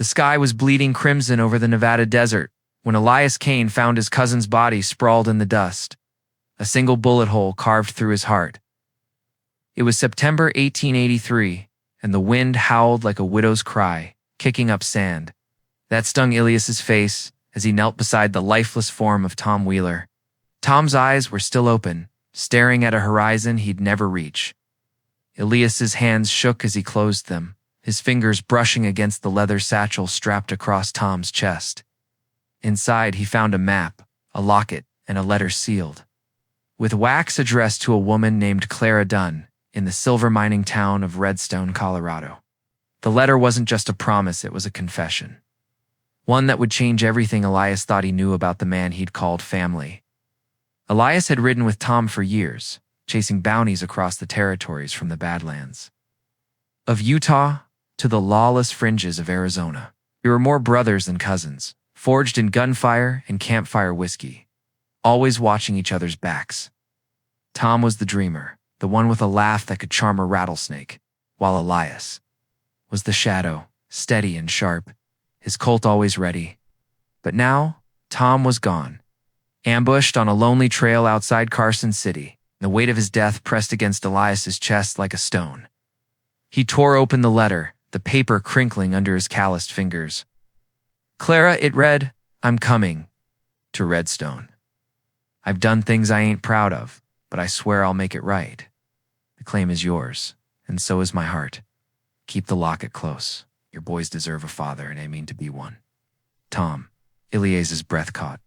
The sky was bleeding crimson over the Nevada desert when Elias Kane found his cousin's body sprawled in the dust, a single bullet hole carved through his heart. It was September 1883, and the wind howled like a widow's cry, kicking up sand. That stung Elias's face as he knelt beside the lifeless form of Tom Wheeler. Tom's eyes were still open, staring at a horizon he'd never reach. Elias's hands shook as he closed them, his fingers brushing against the leather satchel strapped across Tom's chest. Inside, he found a map, a locket, and a letter sealed, with wax addressed to a woman named Clara Dunn in the silver mining town of Redstone, Colorado. The letter wasn't just a promise, it was a confession. One that would change everything Elias thought he knew about the man he'd called family. Elias had ridden with Tom for years, chasing bounties across the territories from the Badlands. Of Utah to the lawless fringes of Arizona, we were more brothers than cousins, forged in gunfire and campfire whiskey, always watching each other's backs. Tom was the dreamer, the one with a laugh that could charm a rattlesnake, while Elias was the shadow, steady and sharp, his Colt always ready. But now, Tom was gone, ambushed on a lonely trail outside Carson City, the weight of his death pressed against Elias's chest like a stone. He tore open the letter, the paper crinkling under his calloused fingers. Clara, it read, I'm coming to Redstone. I've done things I ain't proud of, but I swear I'll make it right. The claim is yours, and so is my heart. Keep the locket close. Your boys deserve a father, and I mean to be one. Tom. Elias's breath caught.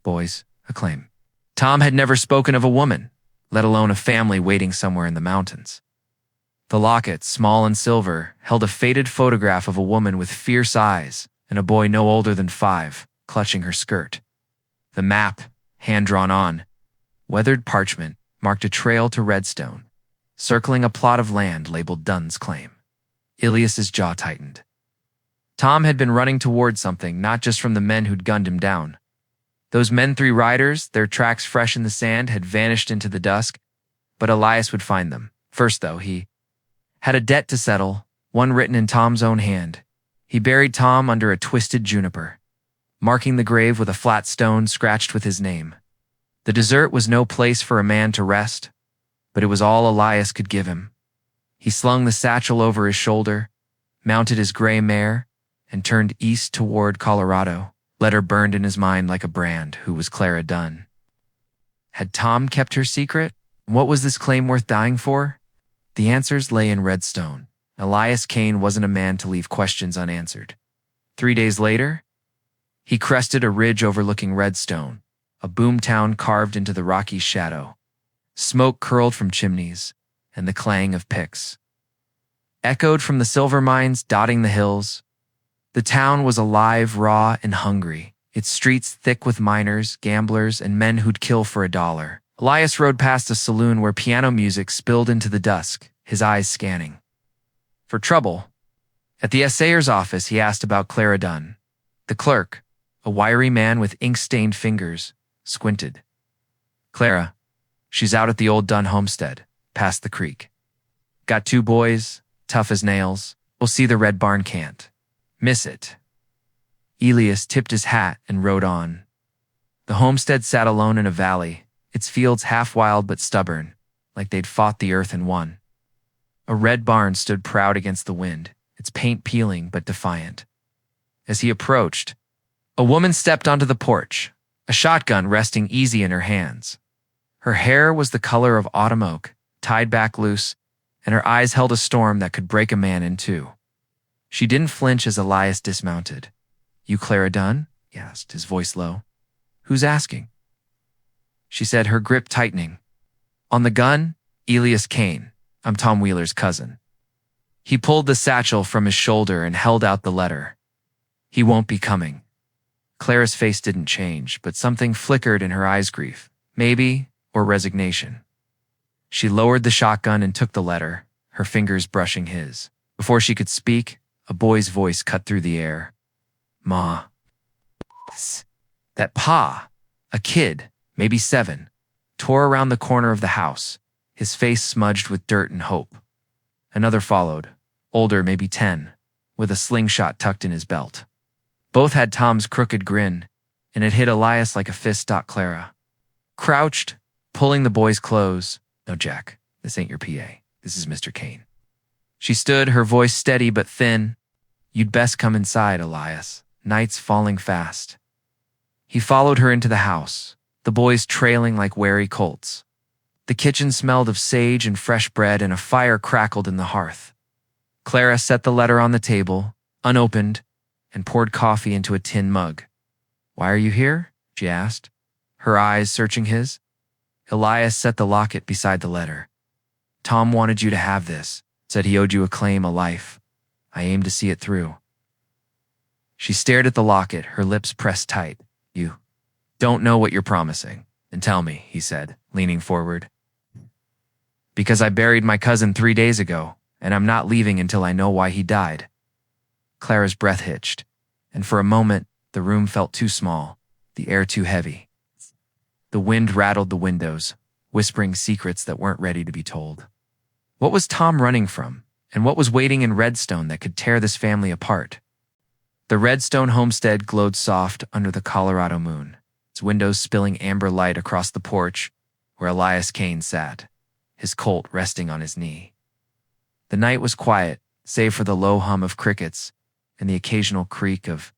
Boys, a claim. Tom had never spoken of a woman, let alone a family waiting somewhere in the mountains. The locket, small and silver, held a faded photograph of a woman with fierce eyes and a boy no older than 5, clutching her skirt. The map, hand-drawn on, weathered parchment, marked a trail to Redstone, circling a plot of land labeled Dunn's claim. Elias's jaw tightened. Tom had been running toward something, not just from the men who'd gunned him down. Those men 3 riders, their tracks fresh in the sand, had vanished into the dusk, but Elias would find them. First, though, he had a debt to settle, one written in Tom's own hand. He buried Tom under a twisted juniper, marking the grave with a flat stone scratched with his name. The desert was no place for a man to rest, but it was all Elias could give him. He slung the satchel over his shoulder, mounted his gray mare, and turned east toward Colorado. Letter burned in his mind like a brand. Who was Clara Dunn? Had Tom kept her secret? What was this claim worth dying for? The answers lay in Redstone. Elias Kane wasn't a man to leave questions unanswered. 3 days later, he crested a ridge overlooking Redstone, a boomtown carved into the rocky shadow. Smoke curled from chimneys, and the clang of picks echoed from the silver mines dotting the hills. The town was alive, raw, and hungry, its streets thick with miners, gamblers, and men who'd kill for $1. Elias rode past a saloon where piano music spilled into the dusk, his eyes scanning for trouble. At the assayer's office, he asked about Clara Dunn. The clerk, a wiry man with ink-stained fingers, squinted. Clara, she's out at the old Dunn homestead, past the creek. Got 2 boys, tough as nails. We'll see the red barn can't miss it. Elias tipped his hat and rode on. The homestead sat alone in a valley, its fields half wild but stubborn, like they'd fought the earth and won. A red barn stood proud against the wind, its paint peeling but defiant. As he approached, a woman stepped onto the porch, a shotgun resting easy in her hands. Her hair was the color of autumn oak, tied back loose, and her eyes held a storm that could break a man in 2. She didn't flinch as Elias dismounted. You Clara Dunn? He asked, his voice low. Who's asking? She said, her grip tightening. On the gun, Elias Kane. I'm Tom Wheeler's cousin. He pulled the satchel from his shoulder and held out the letter. He won't be coming. Clara's face didn't change, but something flickered in her eyes, grief, maybe, or resignation. She lowered the shotgun and took the letter, her fingers brushing his. Before she could speak, a boy's voice cut through the air. Ma. That Pa, a kid, maybe 7, tore around the corner of the house, his face smudged with dirt and hope. Another followed, older, maybe 10, with a slingshot tucked in his belt. Both had Tom's crooked grin, and it hit Elias like a fist. Clara crouched, pulling the boy's clothes. "No, Jack, this ain't your PA. This is Mr. Kane." She stood, her voice steady but thin. "You'd best come inside, Elias. Night's falling fast." He followed her into the house, the boys trailing like wary colts. The kitchen smelled of sage and fresh bread, and a fire crackled in the hearth. Clara set the letter on the table, unopened, and poured coffee into a tin mug. "Why are you here?" she asked, her eyes searching his. Elias set the locket beside the letter. "Tom wanted you to have this, said he owed you a claim, a life. I aim to see it through." She stared at the locket, her lips pressed tight. "You don't know what you're promising. And tell me," he said, leaning forward. "Because I buried my cousin 3 days ago, and I'm not leaving until I know why he died." Clara's breath hitched, and for a moment, the room felt too small, the air too heavy. The wind rattled the windows, whispering secrets that weren't ready to be told. What was Tom running from, and what was waiting in Redstone that could tear this family apart? The Redstone homestead glowed soft under the Colorado moon, its windows spilling amber light across the porch where Elias Kane sat, his Colt resting on his knee. The night was quiet, save for the low hum of crickets and the occasional creak of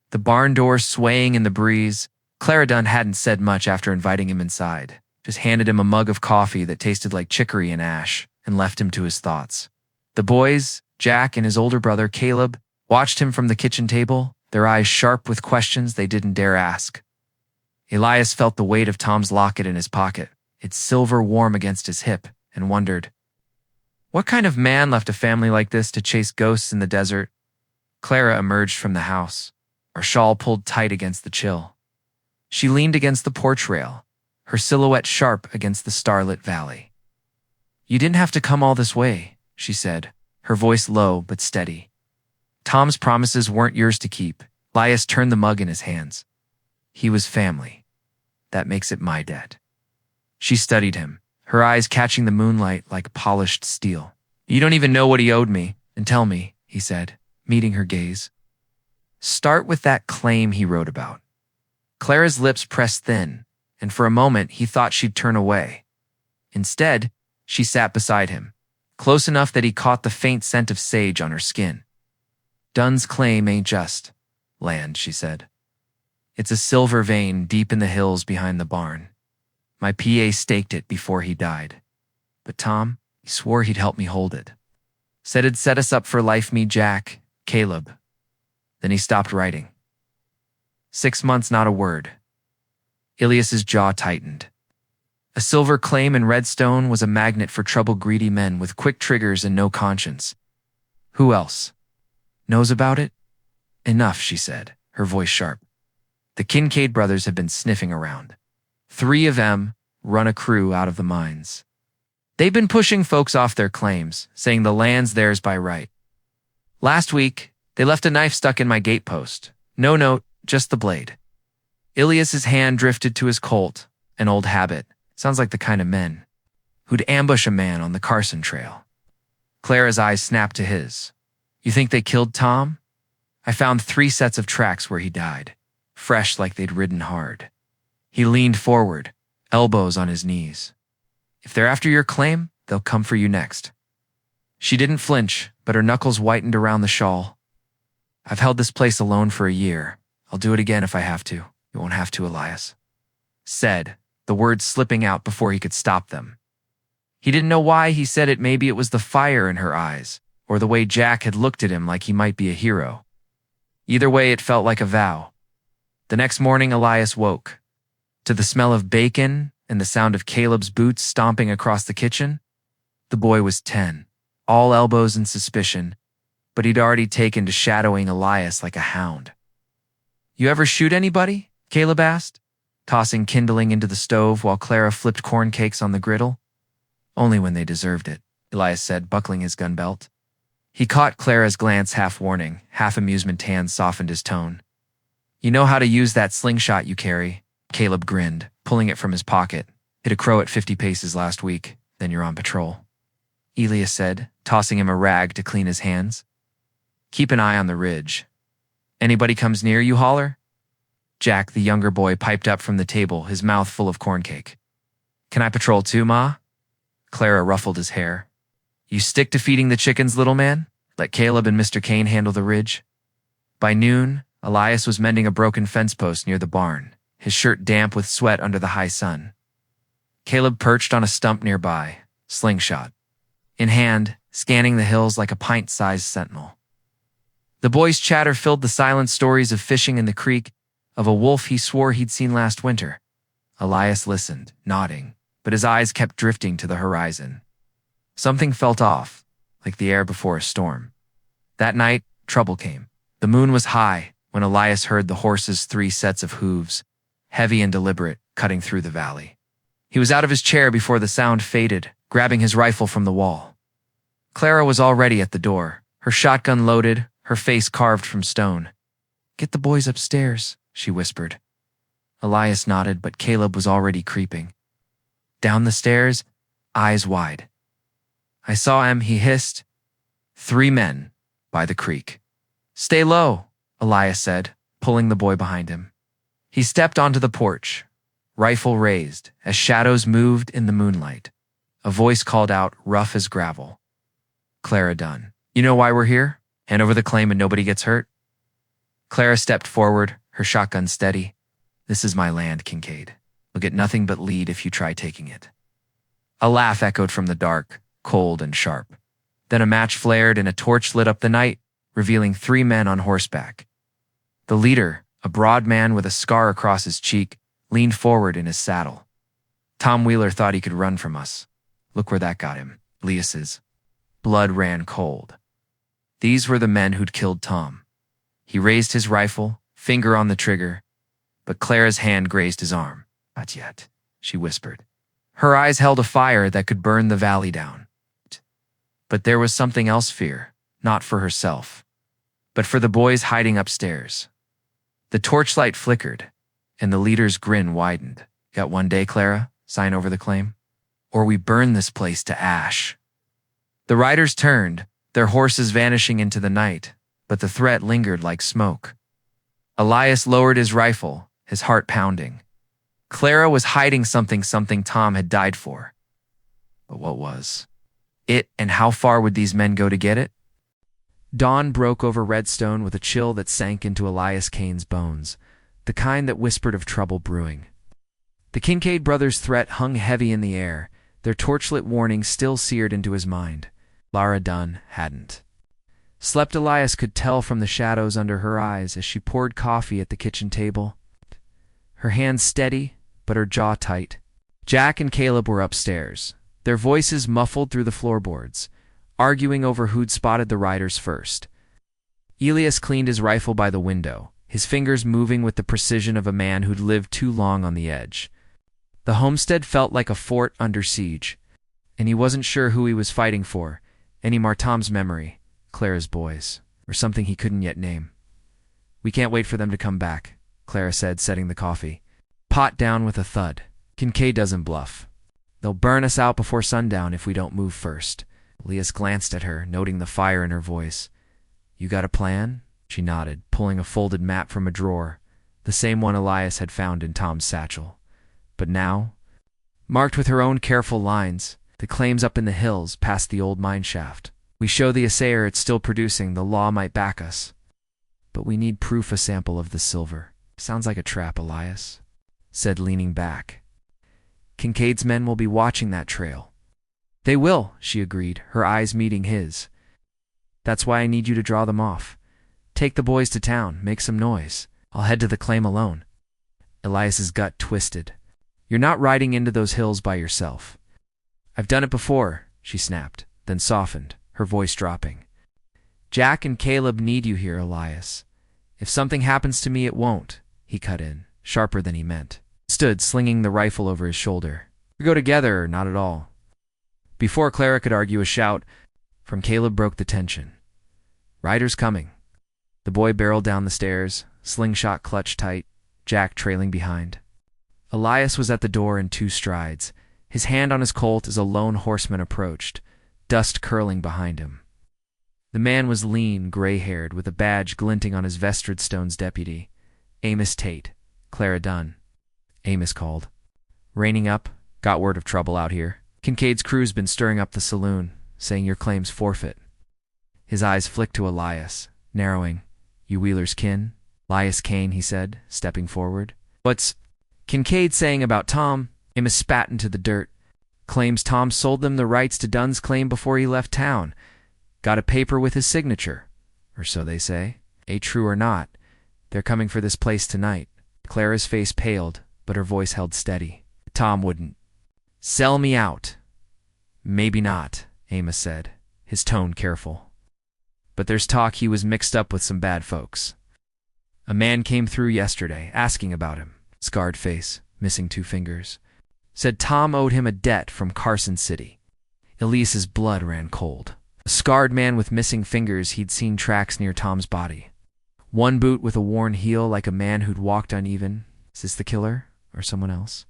the barn door swaying in the breeze. Clara Dunn hadn't said much after inviting him inside, just handed him a mug of coffee that tasted like chicory and ash and left him to his thoughts. The boys, Jack and his older brother Caleb, watched him from the kitchen table, their eyes sharp with questions they didn't dare ask. Elias felt the weight of Tom's locket in his pocket, its silver warm against his hip, and wondered, what kind of man left a family like this to chase ghosts in the desert? Clara emerged from the house, her shawl pulled tight against the chill. She leaned against the porch rail, her silhouette sharp against the starlit valley. "You didn't have to come all this way," she said, her voice low but steady. "Tom's promises weren't yours to keep." Elias turned the mug in his hands. "He was family. That makes it my debt." She studied him, her eyes catching the moonlight like polished steel. "You don't even know what he owed me, and tell me," he said, meeting her gaze. "Start with that claim he wrote about." Clara's lips pressed thin, and for a moment he thought she'd turn away. Instead, she sat beside him, close enough that he caught the faint scent of sage on her skin. "Dunn's claim ain't just land," she said. "It's a silver vein deep in the hills behind the barn. My PA staked it before he died. But Tom, he swore he'd help me hold it. Said it'd set us up for life, me, Jack, Caleb." Then he stopped writing. 6 months, not a word. Elias's jaw tightened. A silver claim in Redstone was a magnet for trouble-greedy men with quick triggers and no conscience. Who else knows about it? "Enough," she said, her voice sharp. "The Kincaid brothers have been sniffing around. 3 of them run a crew out of the mines. They've been pushing folks off their claims, saying the land's theirs by right. Last week, they left a knife stuck in my gatepost. No note, just the blade." Elias's hand drifted to his Colt, an old habit. Sounds like the kind of men who'd ambush a man on the Carson Trail. Clara's eyes snapped to his. "You think they killed Tom? I found 3 sets of tracks where he died, fresh like they'd ridden hard." He leaned forward, elbows on his knees. "If they're after your claim, they'll come for you next." She didn't flinch, but her knuckles whitened around the shawl. "I've held this place alone for a year. I'll do it again if I have to." "You won't have to, Elias," said, the words slipping out before he could stop them. He didn't know why he said it. Maybe it was the fire in her eyes, or the way Jack had looked at him like he might be a hero. Either way, it felt like a vow. The next morning, Elias woke to the smell of bacon and the sound of Caleb's boots stomping across the kitchen. The boy was 10, all elbows and suspicion, but he'd already taken to shadowing Elias like a hound. "You ever shoot anybody?" Caleb asked, tossing kindling into the stove while Clara flipped corn cakes on the griddle. "Only when they deserved it," Elias said, buckling his gun belt. He caught Clara's glance, half warning, half amusement. Hands softened his tone. "You know how to use that slingshot you carry?" Caleb grinned, pulling it from his pocket. "Hit a crow at 50 paces last week, then you're on patrol," Elias said, tossing him a rag to clean his hands. Keep an eye on the ridge. Anybody comes near, you holler? Jack, the younger boy, piped up from the table, his mouth full of corn cake. Can I patrol too, Ma? Clara ruffled his hair. You stick to feeding the chickens, little man? Let Caleb and Mr. Kane handle the ridge. By noon, Elias was mending a broken fence post near the barn, his shirt damp with sweat under the high sun. Caleb perched on a stump nearby, slingshot in hand, scanning the hills like a pint-sized sentinel. The boy's chatter filled the silent stories of fishing in the creek, of a wolf he swore he'd seen last winter. Elias listened, nodding, but his eyes kept drifting to the horizon. Something felt off, like the air before a storm. That night, trouble came. The moon was high when Elias heard the horse's 3 sets of hooves, heavy and deliberate, cutting through the valley. He was out of his chair before the sound faded, grabbing his rifle from the wall. Clara was already at the door, her shotgun loaded, her face carved from stone. Get the boys upstairs, she whispered. Elias nodded, but Caleb was already creeping. Down the stairs, eyes wide. I saw him, he hissed. 3 men, by the creek. Stay low, Elias said, pulling the boy behind him. He stepped onto the porch, rifle raised, as shadows moved in the moonlight. A voice called out, rough as gravel. Clara Dunn. You know why we're here? Hand over the claim and nobody gets hurt? Clara stepped forward, her shotgun steady. This is my land, Kincaid. You'll get nothing but lead if you try taking it. A laugh echoed from the dark, cold and sharp. Then a match flared and a torch lit up the night, revealing 3 men on horseback. The leader, a broad man with a scar across his cheek, leaned forward in his saddle. Tom Wheeler thought he could run from us. Look where that got him, Elias's. Blood ran cold. These were the men who'd killed Tom. He raised his rifle, finger on the trigger, but Clara's hand grazed his arm. Not yet, she whispered. Her eyes held a fire that could burn the valley down. But there was something else fear, not for herself, but for the boys hiding upstairs. The torchlight flickered, and the leader's grin widened. Got one day, Clara? Sign over the claim? Or we burn this place to ash. The riders turned, their horses vanishing into the night, but the threat lingered like smoke. Elias lowered his rifle, his heart pounding. Clara was hiding something Tom had died for. But what was it, and how far would these men go to get it? Dawn broke over Redstone with a chill that sank into Elias Kane's bones, the kind that whispered of trouble brewing. The Kincaid brothers' threat hung heavy in the air, their torchlit warning still seared into his mind. Clara Dunn hadn't slept. Elias could tell from the shadows under her eyes as she poured coffee at the kitchen table. Her hands steady, but her jaw tight. Jack and Caleb were upstairs, their voices muffled through the floorboards, arguing over who'd spotted the riders first. Elias cleaned his rifle by the window, his fingers moving with the precision of a man who'd lived too long on the edge. The homestead felt like a fort under siege, and he wasn't sure who he was fighting for, any Martom's memory, Clara's boys, or something he couldn't yet name. We can't wait for them to come back, Clara said, setting the coffee pot down with a thud. Kincaid doesn't bluff. They'll burn us out before sundown if we don't move first. Elias glanced at her, noting the fire in her voice. You got a plan? She nodded, pulling a folded map from a drawer, the same one Elias had found in Tom's satchel. But now, marked with her own careful lines, the claims up in the hills past the old mine shaft. We show the assayer it's still producing, the law might back us. But we need proof, a sample of the silver. Sounds like a trap, Elias said, leaning back. Kincaid's men will be watching that trail. They will, she agreed, her eyes meeting his. That's why I need you to draw them off. Take the boys to town, make some noise. I'll head to the claim alone. Elias's gut twisted. You're not riding into those hills by yourself. I've done it before, she snapped, then softened, her voice dropping. Jack and Caleb need you here, Elias. If something happens to me, it won't, he cut in, sharper than he meant. Stood, slinging the rifle over his shoulder. We go together or not at all. Before Clara could argue, a shout from Caleb broke the tension. Riders coming. The boy barreled down the stairs, slingshot clutched tight, Jack trailing behind. Elias was at the door in 2 strides, his hand on his Colt as a lone horseman approached, dust curling behind him. The man was lean, gray-haired, with a badge glinting on his vest. Redstone's deputy. Amos Tate. Clara Dunn. Amos called. Raining up. Got word of trouble out here. Kincaid's crew's been stirring up the saloon, saying your claim's forfeit. His eyes flicked to Elias, narrowing. You Wheeler's kin? Elias Kane, he said, stepping forward. What's Kincaid saying about Tom? Amos spat into the dirt. Claims Tom sold them the rights to Dunn's claim before he left town. Got a paper with his signature. Or so they say. True or not, they're coming for this place tonight. Clara's face paled, but her voice held steady. Tom wouldn't. Sell me out. Maybe not, Amos said, his tone careful. But there's talk he was mixed up with some bad folks. A man came through yesterday, asking about him. Scarred face, missing 2 fingers. Said Tom owed him a debt from Carson City. Elias's blood ran cold. A scarred man with missing fingers. He'd seen tracks near Tom's body. One boot with a worn heel, like a man who'd walked uneven. Is this the killer, or someone else?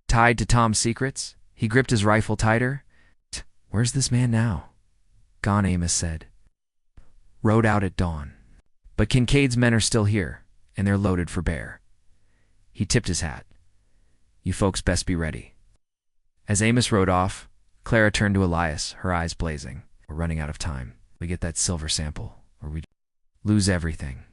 Tied to Tom's secrets? He gripped his rifle tighter. Where's this man now? Gone, Amos said. Rode out at dawn. But Kincaid's men are still here, and they're loaded for bear. He tipped his hat. You folks best be ready. As Amos rode off, Clara turned to Elias, her eyes blazing. We're running out of time. We get that silver sample, or we lose everything.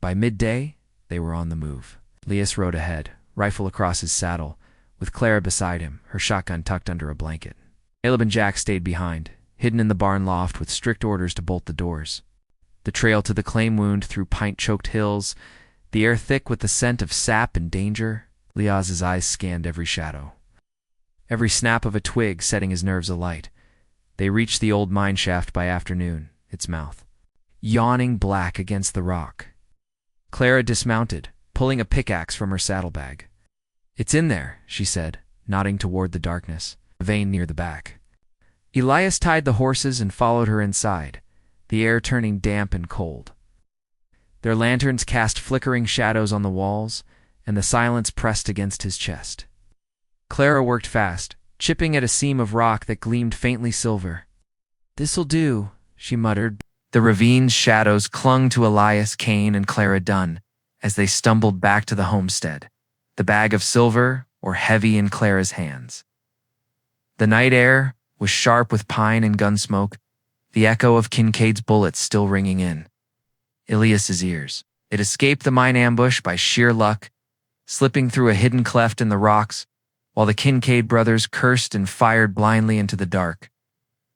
By midday, they were on the move. Elias rode ahead, rifle across his saddle, with Clara beside him, her shotgun tucked under a blanket. Caleb and Jack stayed behind, hidden in the barn loft with strict orders to bolt the doors. The trail to the claim wound through pine-choked hills, the air thick with the scent of sap and danger. Elias's eyes scanned every shadow. Every snap of a twig setting his nerves alight. They reached the old mine shaft by afternoon, its mouth yawning black against the rock. Clara dismounted, pulling a pickaxe from her saddlebag. It's in there, she said, nodding toward the darkness, a vein near the back. Elias tied the horses and followed her inside, the air turning damp and cold. Their lanterns cast flickering shadows on the walls, and the silence pressed against his chest. Clara worked fast, chipping at a seam of rock that gleamed faintly silver. This'll do, she muttered. The ravine's shadows clung to Elias Kane and Clara Dunn as they stumbled back to the homestead, the bag of silver or heavy in Clara's hands. The night air was sharp with pine and gun smoke, the echo of Kincaid's bullets still ringing in Elias's ears. It escaped the mine ambush by sheer luck, slipping through a hidden cleft in the rocks, while the Kincaid brothers cursed and fired blindly into the dark.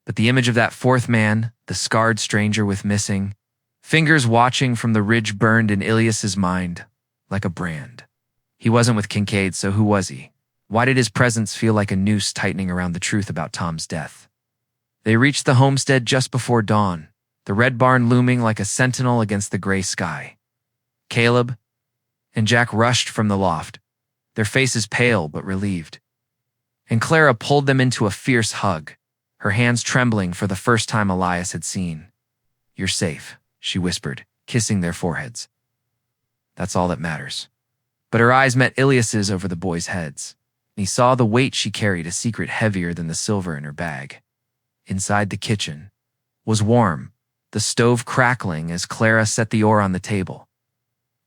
But the image of that 4th man, the scarred stranger with missing fingers watching from the ridge, burned in Elias's mind like a brand. He wasn't with Kincaid, so who was he? Why did his presence feel like a noose tightening around the truth about Tom's death? They reached the homestead just before dawn, the red barn looming like a sentinel against the gray sky. Caleb and Jack rushed from the loft, their faces pale but relieved. And Clara pulled them into a fierce hug, her hands trembling for the first time Elias had seen. You're safe, she whispered, kissing their foreheads. That's all that matters. But her eyes met Elias's over the boys' heads, and he saw the weight she carried, a secret heavier than the silver in her bag. Inside the kitchen was warm, the stove crackling as Clara set the ore on the table.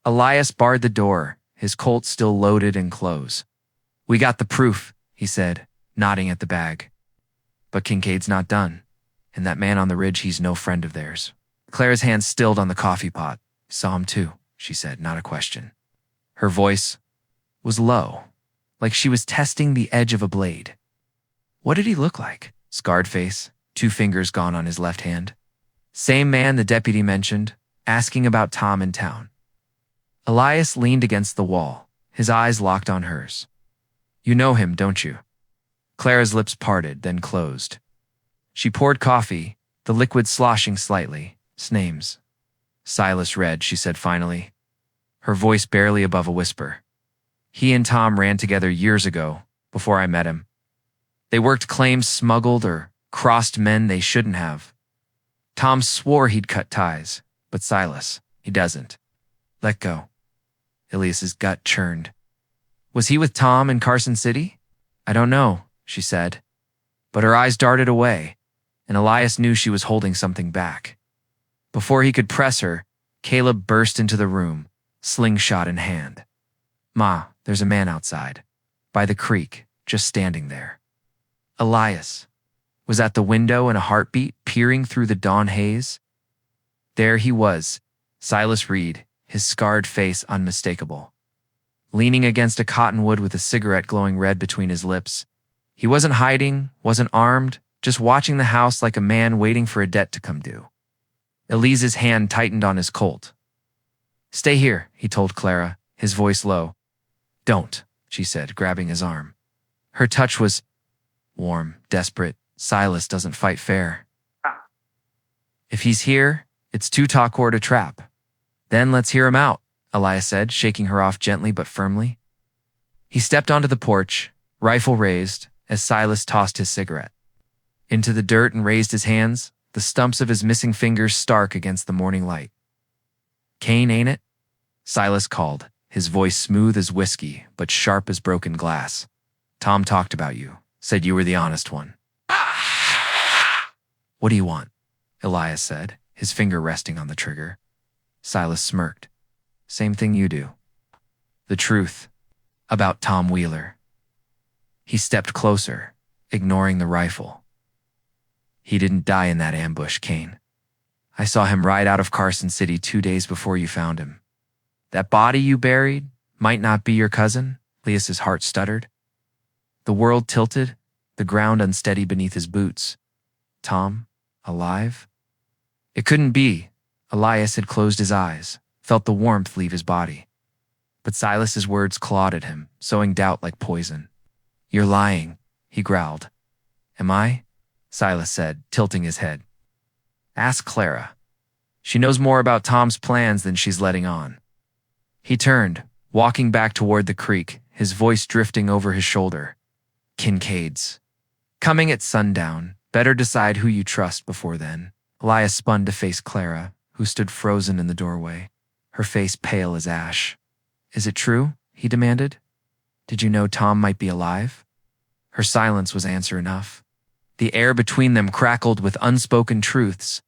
Elias barred the door, his Colt still loaded and close. We got the proof, he said, nodding at the bag. But Kincaid's not done, and that man on the ridge, he's no friend of theirs. Clara's hand stilled on the coffee pot. Saw him too, she said, not a question. Her voice was low, like she was testing the edge of a blade. What did he look like? Scarred face, 2 fingers gone on his left hand. Same man the deputy mentioned, asking about Tom in town. Elias leaned against the wall, his eyes locked on hers. You know him, don't you? Clara's lips parted, then closed. She poured coffee, the liquid sloshing slightly. Names. Silas Red, she said finally, her voice barely above a whisper. He and Tom ran together years ago, before I met him. They worked claims, smuggled or crossed men they shouldn't have. Tom swore he'd cut ties, but Silas, he doesn't. Let go. Elias's gut churned. Was he with Tom in Carson City? I don't know, she said. But her eyes darted away, and Elias knew she was holding something back. Before he could press her, Caleb burst into the room, slingshot in hand. "Ma, there's a man outside, by the creek, just standing there." Elias was at the window in a heartbeat, peering through the dawn haze. There he was, Silas Reed, his scarred face unmistakable. Leaning against a cottonwood with a cigarette glowing red between his lips. He wasn't hiding, wasn't armed, just watching the house like a man waiting for a debt to come due. Elise's hand tightened on his Colt. "Stay here," he told Clara, his voice low. "Don't," she said, grabbing his arm. Her touch was warm, desperate. Silas doesn't fight fair. "If he's here, it's too talk or to trap. Then let's hear him out," Elias said, shaking her off gently but firmly. He stepped onto the porch, rifle raised, as Silas tossed his cigarette into the dirt and raised his hands, the stumps of his missing fingers stark against the morning light. "Kane, ain't it?" Silas called, his voice smooth as whiskey but sharp as broken glass. "Tom talked about you, said you were the honest one." "What do you want?" Elias said, his finger resting on the trigger. Silas smirked. "Same thing you do. The truth about Tom Wheeler." He stepped closer, ignoring the rifle. "He didn't die in that ambush, Kane. I saw him ride out of Carson City 2 days before you found him. That body you buried might not be your cousin," Elias's heart stuttered. The world tilted, the ground unsteady beneath his boots. Tom, alive? It couldn't be. Elias had closed his eyes, felt the warmth leave his body. But Silas's words clawed at him, sowing doubt like poison. "You're lying," he growled. "Am I?" Silas said, tilting his head. "Ask Clara. She knows more about Tom's plans than she's letting on." He turned, walking back toward the creek, his voice drifting over his shoulder. "Kincaid's coming at sundown. Better decide who you trust before then." Elias spun to face Clara, who stood frozen in the doorway, her face pale as ash. "Is it true?" he demanded. "Did you know Tom might be alive?" Her silence was answer enough. The air between them crackled with unspoken truths,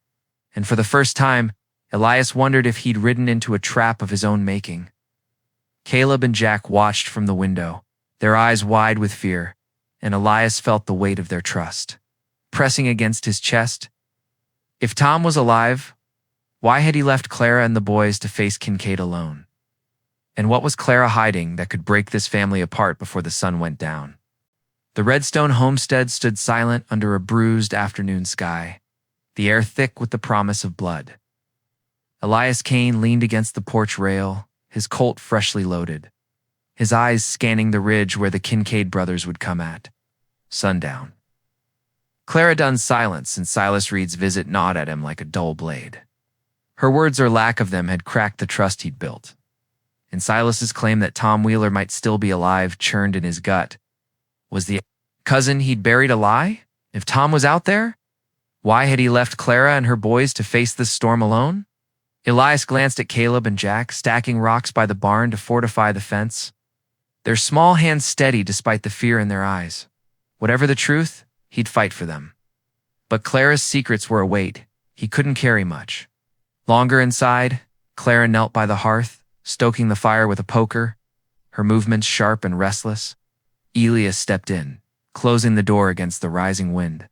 and for the first time, Elias wondered if he'd ridden into a trap of his own making. Caleb and Jack watched from the window, their eyes wide with fear, and Elias felt the weight of their trust pressing against his chest. If Tom was alive, why had he left Clara and the boys to face Kincaid alone? And what was Clara hiding that could break this family apart before the sun went down? The Redstone homestead stood silent under a bruised afternoon sky, the air thick with the promise of blood. Elias Kane leaned against the porch rail, his Colt freshly loaded, his eyes scanning the ridge where the Kincaid brothers would come at. Sundown. Clara Dunn's silence and Silas Reed's visit gnawed at him like a dull blade. Her words or lack of them had cracked the trust he'd built. And Silas's claim that Tom Wheeler might still be alive churned in his gut. Was the cousin he'd buried a lie? If Tom was out there, why had he left Clara and her boys to face this storm alone? Elias glanced at Caleb and Jack, stacking rocks by the barn to fortify the fence. Their small hands steady despite the fear in their eyes. Whatever the truth, he'd fight for them. But Clara's secrets were a weight. He couldn't carry much. Longer inside, Clara knelt by the hearth, stoking the fire with a poker, her movements sharp and restless. Elias stepped in, closing the door against the rising wind.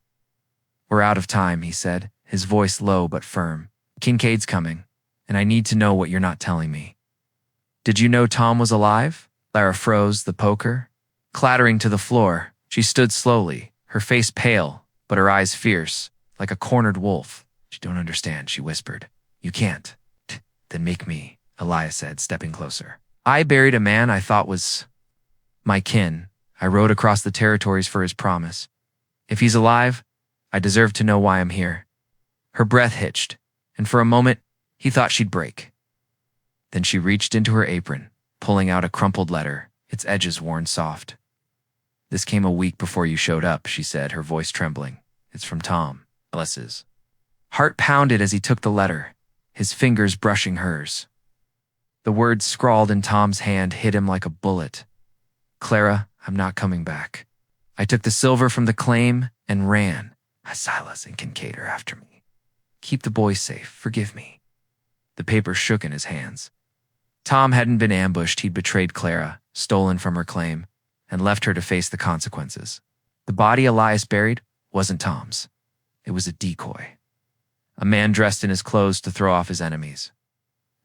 "We're out of time," he said, his voice low but firm. "Kincaid's coming, and I need to know what you're not telling me." "Did you know Tom was alive?" Clara froze, the poker clattering to the floor. She stood slowly, her face pale, but her eyes fierce, like a cornered wolf. "You don't understand," she whispered. "You can't." "Then make me," Elias said, stepping closer. "I buried a man I thought was my kin. I rode across the territories for his promise. If he's alive, I deserve to know why I'm here." Her breath hitched, and for a moment, he thought she'd break. Then she reached into her apron, pulling out a crumpled letter, its edges worn soft. "This came a week before you showed up," she said, her voice trembling. "It's from Tom." Elias's heart pounded as he took the letter, his fingers brushing hers. The words scrawled in Tom's hand hit him like a bullet. "Clara, I'm not coming back. I took the silver from the claim and ran. Silas and Kincaid are after me. Keep the boys safe. Forgive me." The paper shook in his hands. Tom hadn't been ambushed. He'd betrayed Clara, stolen from her claim, and left her to face the consequences. The body Elias buried wasn't Tom's. It was a decoy. A man dressed in his clothes to throw off his enemies.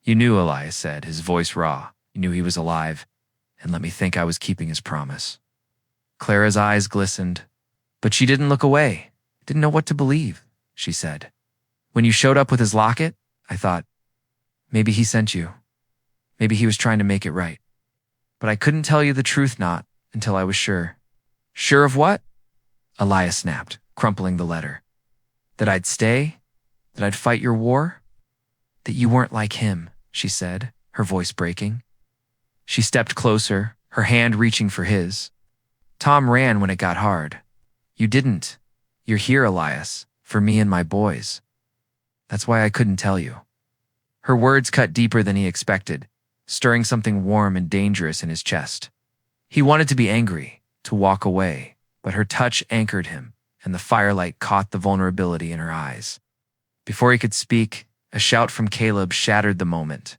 "You knew," Elias said, his voice raw. "You knew he was alive, and let me think I was keeping his promise." Clara's eyes glistened, but she didn't look away. "Didn't know what to believe," she said. "When you showed up with his locket, I thought, maybe he sent you. Maybe he was trying to make it right. But I couldn't tell you the truth not until I was sure." "Sure of what?" Elias snapped, crumpling the letter. "That I'd stay? That I'd fight your war?" "That you weren't like him," she said, her voice breaking. She stepped closer, her hand reaching for his. Tom ran when it got hard. "You didn't. You're here, Elias, for me and my boys. That's why I couldn't tell you." Her words cut deeper than he expected, stirring something warm and dangerous in his chest. He wanted to be angry, to walk away, but her touch anchored him, and the firelight caught the vulnerability in her eyes. Before he could speak, a shout from Caleb shattered the moment.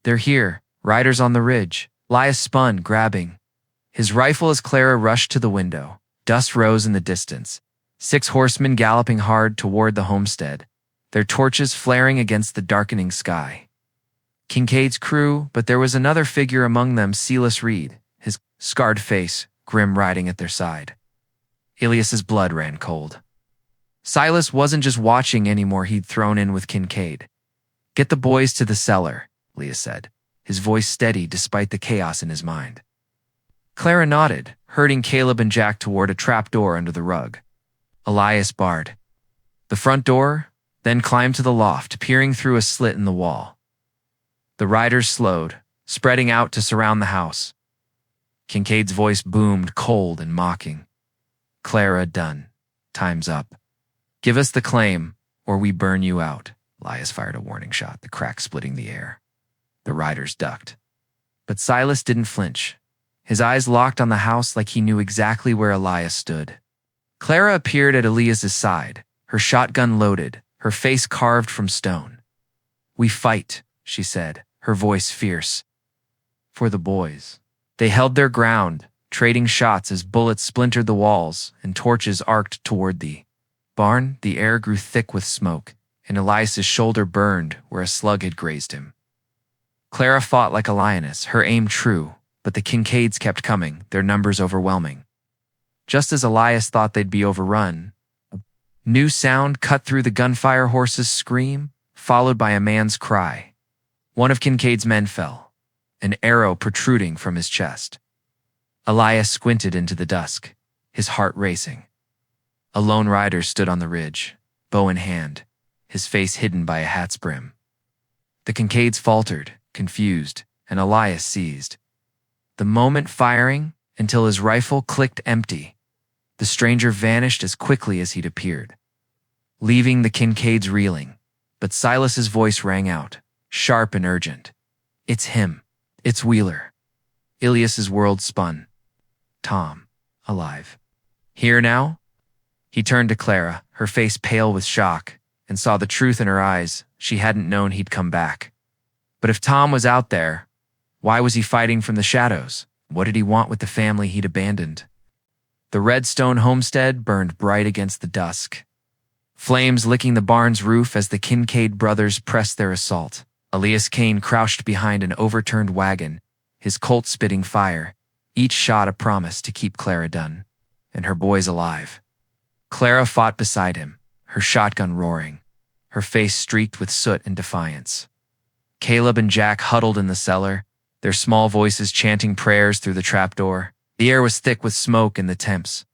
"They're here, riders on the ridge." Elias spun, grabbing his rifle as Clara rushed to the window. Dust rose in the distance. 6 horsemen galloping hard toward the homestead, their torches flaring against the darkening sky. Kincaid's crew, but there was another figure among them, Silas Reed, his scarred face, grim, riding at their side. Elias's blood ran cold. Silas wasn't just watching anymore, he'd thrown in with Kincaid. "Get the boys to the cellar," Elias said, his voice steady despite the chaos in his mind. Clara nodded, herding Caleb and Jack toward a trapdoor under the rug. Elias barred the front door, then climbed to the loft, peering through a slit in the wall. The riders slowed, spreading out to surround the house. Kincaid's voice boomed, cold and mocking. "Clara Dunn, time's up. Give us the claim, or we burn you out." Elias fired a warning shot, the crack splitting the air. The riders ducked. But Silas didn't flinch. His eyes locked on the house like he knew exactly where Elias stood. Clara appeared at Elias's side, her shotgun loaded, her face carved from stone. "We fight," she said, her voice fierce. "For the boys." They held their ground, trading shots as bullets splintered the walls and torches arced toward the barn. The air grew thick with smoke, and Elias's shoulder burned where a slug had grazed him. Clara fought like a lioness, her aim true, but the Kincaids kept coming, their numbers overwhelming. Just as Elias thought they'd be overrun, a new sound cut through the gunfire, horse's scream, followed by a man's cry. One of Kincaid's men fell, an arrow protruding from his chest. Elias squinted into the dusk, his heart racing. A lone rider stood on the ridge, bow in hand, his face hidden by a hat's brim. The Kincaids faltered, confused, and Elias seized. The moment firing until his rifle clicked empty. The stranger vanished as quickly as he'd appeared, leaving the Kincaids reeling. But Silas's voice rang out, sharp and urgent. "It's him. It's Wheeler." Elias's world spun. Tom, alive. "Here now?" He turned to Clara, her face pale with shock, and saw the truth in her eyes. She hadn't known he'd come back. But if Tom was out there, why was he fighting from the shadows? What did he want with the family he'd abandoned? The Redstone homestead burned bright against the dusk, flames licking the barn's roof as the Kincaid brothers pressed their assault. Elias Kane crouched behind an overturned wagon, his Colt spitting fire, each shot a promise to keep Clara Dunn and her boys alive. Clara fought beside him, her shotgun roaring, her face streaked with soot and defiance. Caleb and Jack huddled in the cellar, their small voices chanting prayers through the trapdoor. The air was thick with smoke and the temps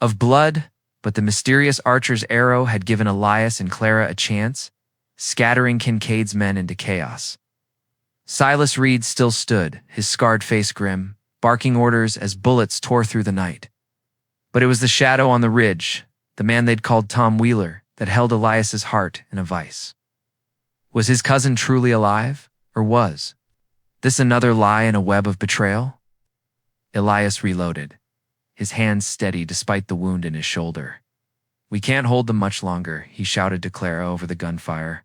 of blood, but the mysterious archer's arrow had given Elias and Clara a chance, scattering Kincaid's men into chaos. Silas Reed still stood, his scarred face grim, barking orders as bullets tore through the night. But it was the shadow on the ridge, the man they'd called Tom Wheeler, that held Elias's heart in a vice. Was his cousin truly alive, or was this another lie in a web of betrayal? Elias reloaded, his hands steady despite the wound in his shoulder. We can't hold them much longer, he shouted to Clara over the gunfire.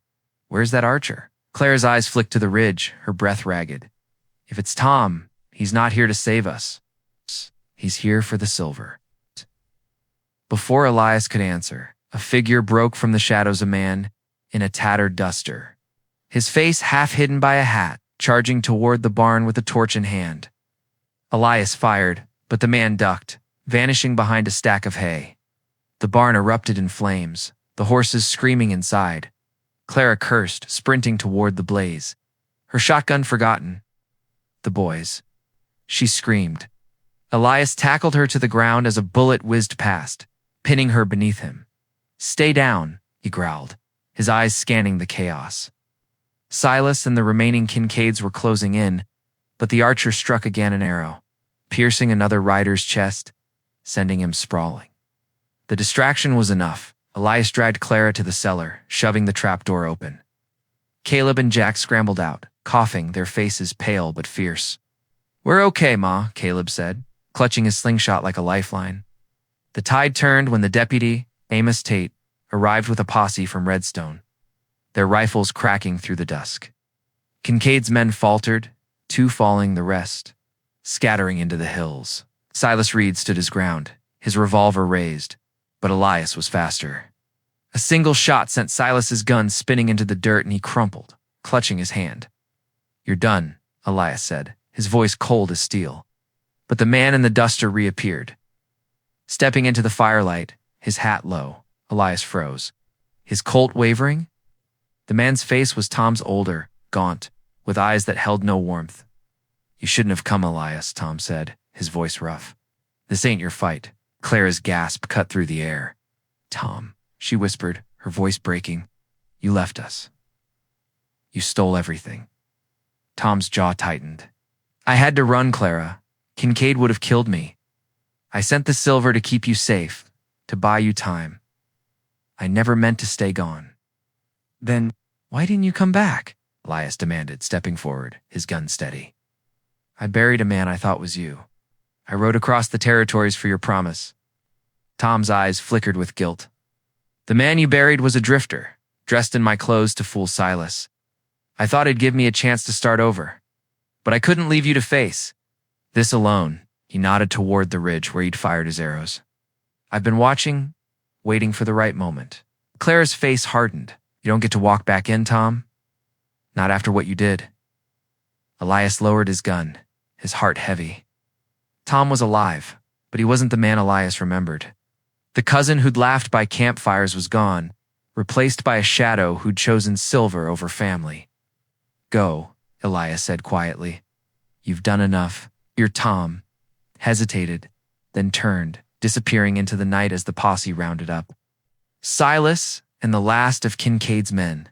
Where's that archer? Clara's eyes flicked to the ridge, her breath ragged. If it's Tom, he's not here to save us. He's here for the silver. Before Elias could answer, a figure broke from the shadows, a man in a tattered duster, his face half hidden by a hat, charging toward the barn with a torch in hand. Elias fired, but the man ducked, vanishing behind a stack of hay. The barn erupted in flames, the horses screaming inside. Clara cursed, sprinting toward the blaze, her shotgun forgotten. The boys. She screamed. Elias tackled her to the ground as a bullet whizzed past, pinning her beneath him. Stay down, he growled, his eyes scanning the chaos. Silas and the remaining Kincaids were closing in, but the archer struck again, an arrow, piercing another rider's chest, sending him sprawling. The distraction was enough. Elias dragged Clara to the cellar, shoving the trapdoor open. Caleb and Jack scrambled out, coughing, their faces pale but fierce. We're okay, Ma, Caleb said, clutching his slingshot like a lifeline. The tide turned when the deputy, Amos Tate, arrived with a posse from Redstone, their rifles cracking through the dusk. Kincaid's men faltered, 2 falling, the rest scattering into the hills. Silas Reed stood his ground, his revolver raised, but Elias was faster. A single shot sent Silas's gun spinning into the dirt and he crumpled, clutching his hand. You're done, Elias said, his voice cold as steel. But the man in the duster reappeared. Stepping into the firelight, his hat low, Elias froze. His Colt wavering? The man's face was Tom's, older, gaunt, with eyes that held no warmth. You shouldn't have come, Elias, Tom said, his voice rough. This ain't your fight. Clara's gasp cut through the air. Tom, she whispered, her voice breaking. You left us. You stole everything. Tom's jaw tightened. I had to run, Clara. Kincaid would have killed me. I sent the silver to keep you safe, to buy you time. I never meant to stay gone. Then, why didn't you come back? Elias demanded, stepping forward, his gun steady. I buried a man I thought was you. I rode across the territories for your promise. Tom's eyes flickered with guilt. The man you buried was a drifter, dressed in my clothes to fool Silas. I thought it'd give me a chance to start over. But I couldn't leave you to face. This alone, he nodded toward the ridge where he'd fired his arrows. I've been watching, waiting for the right moment. Clara's face hardened. You don't get to walk back in, Tom? Not after what you did. Elias lowered his gun, his heart heavy. Tom was alive, but he wasn't the man Elias remembered. The cousin who'd laughed by campfires was gone, replaced by a shadow who'd chosen silver over family. Go, Elias said quietly. You've done enough. You're Tom. Hesitated, then turned, disappearing into the night as the posse rounded up. Silas and the last of Kincaid's men.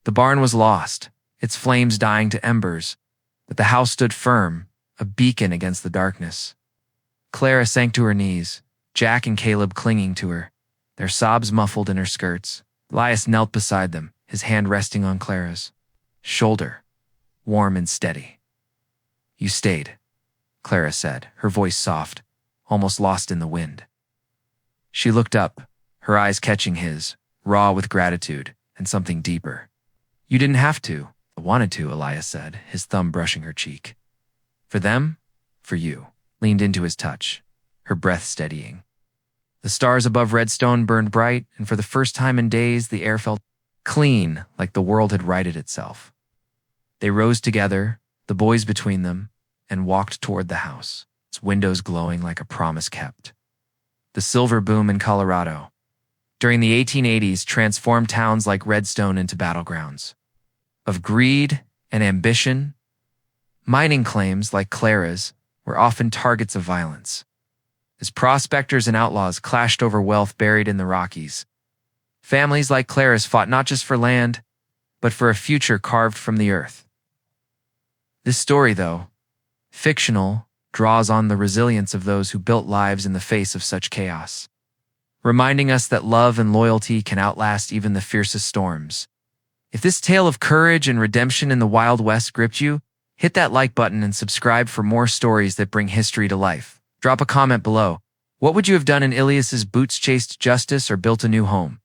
The barn was lost, its flames dying to embers, but the house stood firm, a beacon against the darkness. Clara sank to her knees, Jack and Caleb clinging to her, their sobs muffled in her skirts. Elias knelt beside them, his hand resting on Clara's shoulder, warm and steady. You stayed, Clara said, her voice soft, almost lost in the wind. She looked up, her eyes catching his, raw with gratitude and something deeper. You didn't have to. I wanted to, Elias said, his thumb brushing her cheek. For them? For you. Leaned into his touch, her breath steadying. The stars above Redstone burned bright, and for the first time in days, the air felt clean, like the world had righted itself. They rose together, the boys between them, and walked toward the house, its windows glowing like a promise kept. The silver boom in Colorado, during the 1880s, transformed towns like Redstone into battlegrounds. Of greed and ambition, mining claims like Clara's were often targets of violence. As prospectors and outlaws clashed over wealth buried in the Rockies, families like Clara's fought not just for land, but for a future carved from the earth. This story, though, fictional, draws on the resilience of those who built lives in the face of such chaos, reminding us that love and loyalty can outlast even the fiercest storms. If this tale of courage and redemption in the Wild West gripped you, hit that like button and subscribe for more stories that bring history to life. Drop a comment below. What would you have done in Ilias's boots? Chased justice or built a new home?